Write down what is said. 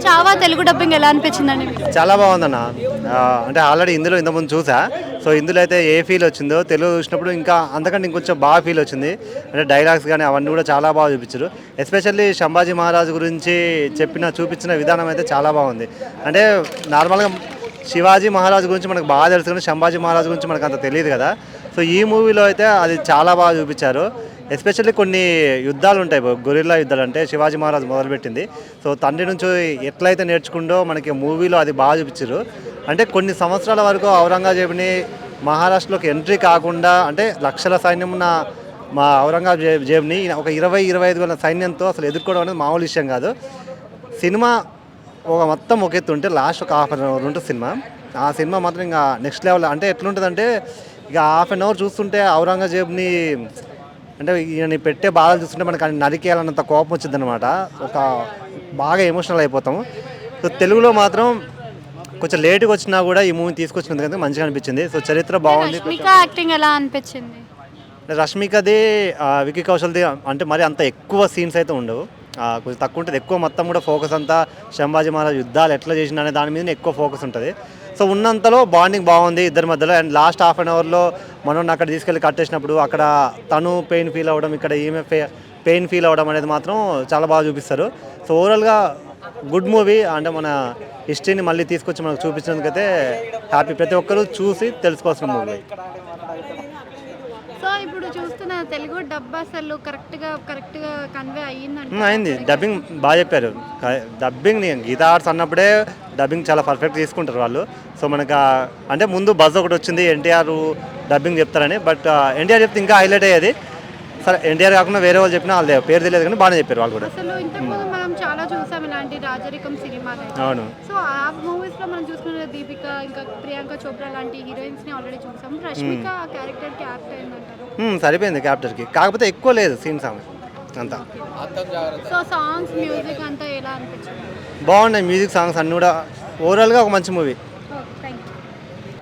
Chhaava Telugu dubbing ఎలా అనిపించిందండి మీకు? చాలా బాగుందన్న. అంటే ఆల్రెడీ ఇందులో ఇంతకుముందు చూసా. సో ఇందులో అయితే ఏ ఫీల్ వచ్చిందో తెలుగు చూసినప్పుడు ఇంకా అంతకంటే ఇంకొంచెం బాగా ఫీల్ వచ్చింది. అంటే డైలాగ్స్ కానీ అవన్నీ కూడా చాలా బాగా చూపించారు. ఎస్పెషల్లీ సంభాజీ మహారాజు గురించి చూపించిన విధానం అయితే చాలా బాగుంది. అంటే నార్మల్గా శివాజీ మహారాజు గురించి మనకు బాగా తెలుసు కానీ సంభాజీ మహారాజు గురించి మనకు అంత తెలియదు కదా. సో ఈ మూవీలో అయితే అది చాలా బాగా చూపించారు. ఎస్పెషల్లీ కొన్ని యుద్ధాలు ఉంటాయి, గొరిల్లా యుద్ధాలు అంటే శివాజీ మహారాజు మొదలుపెట్టింది. సో తండ్రి నుంచి ఎట్లయితే నేర్చుకుంటో మనకి మూవీలో అది బాగా చూపించారు. అంటే కొన్ని సంవత్సరాల వరకు ఔరంగజేబుని మహారాష్ట్రలోకి ఎంట్రీ కాకుండా అంటే లక్షల సైన్యం ఉన్న మా ఔరంగజేబుని ఒక 20-25 వేల సైన్యంతో అసలు ఎదుర్కోవడం అనేది మామూలు విషయం కాదు. సినిమా మొత్తం ఒక ఎత్తు ఉంటే లాస్ట్ ఒక హాఫ్ అన్ అవర్ ఉంటుంది సినిమా. ఆ సినిమా మాత్రం ఇంకా నెక్స్ట్ లెవెల్. అంటే ఎట్లుంటుందంటే ఇక హాఫ్ అన్ అవర్ చూస్తుంటే ఔరంగజేబుని అంటే ఈయన పెట్టే బాధలు చూస్తుంటే మనకు ఆయన నరికేయాలన్నంత కోపం వచ్చింది అనమాట. ఒక బాగా ఎమోషనల్ అయిపోతాము. సో తెలుగులో మాత్రం కొంచెం లేట్గా వచ్చినా కూడా ఈ మూవీని తీసుకొచ్చినందుకు మంచిగా అనిపించింది. సో చరిత్ర బాగుంది. రష్మిక యాక్టింగ్ ఎలా అనిపించింది? రష్మికది వికీ కౌశల్ది అంటే మరి అంత ఎక్కువ సీన్స్ అయితే ఉండవు, కొంచెం తక్కువ ఉంటుంది. ఎక్కువ మొత్తం కూడా ఫోకస్ అంతా సంభాజీ మహారాజ్ యుద్ధాలు ఎట్లా చేసిన అనే దాని మీద ఎక్కువ ఫోకస్ ఉంటుంది. సో ఉన్నంతలో బాండింగ్ బాగుంది ఇద్దరి మధ్యలో. అండ్ లాస్ట్ హాఫ్ అన్ అవర్లో మనం అక్కడ తీసుకెళ్ళి కట్టేసినప్పుడు అక్కడ తను పెయిన్ ఫీల్ అవ్వడం, ఇక్కడ ఈమె పెయిన్ ఫీల్ అవ్వడం అనేది మాత్రం చాలా బాగా చూపిస్తారు. సో ఓవరాల్గా గుడ్ మూవీ. అంటే మన హిస్టరీని మళ్ళీ తీసుకొచ్చి మనకు చూపించినందుకైతే హ్యాపీ. ప్రతి ఒక్కరూ చూసి తెలుసుకోవాల్సిన మూవీ. సో ఇప్పుడు చూస్తున్న తెలుగు డబ్ అసలు కరెక్ట్గా కన్వే అయింది. డబ్బింగ్ బాగా చెప్పారు. డబ్బింగ్ గీతా ఆర్ట్స్ అన్నప్పుడే డబ్బింగ్ చాలా పర్ఫెక్ట్ తీసుకుంటారు వాళ్ళు. సో మనకు అంటే ముందు బజ్ ఒకటి వచ్చింది ఎన్టీఆర్ డబ్బింగ్ చెప్తారని, బట్ ఎన్టీఆర్ చెప్తే ఇంకా హైలైట్ అయ్యేది. సరే ఎన్టీఆర్ కాకుండా వేరే వాళ్ళు చెప్పినా వాళ్ళ పేరు తెలియదు కానీ బాగానే చెప్పారు వాళ్ళు కూడా. అసలు ఇంతకుముందు మనం చాలా చూసాం ఇలాంటి రాజరికం సినిమాలు. అవును. సో ఆ మూవీస్ లో మనం చూసుకున్న దీపిక ఇంకా ప్రియాంక చోప్రా లాంటి హీరోయిన్స్ ని ఆల్రెడీ చూసాం. రష్మిక క్యారెక్టర్ కి యాక్ట్ అయిందంటారు. సరిపోయింది క్యారెక్టర్కి, కాకపోతే ఎక్కువ లేదు సీన్స్ ఆమె అంతా. సో సాంగ్స్ మ్యూజిక్ అంతా ఎలా అనిపించింది? బాగున్నాయి మ్యూజిక్, సాంగ్స్ అన్నీ కూడా. ఓవరాల్గా ఒక మంచి మూవీ.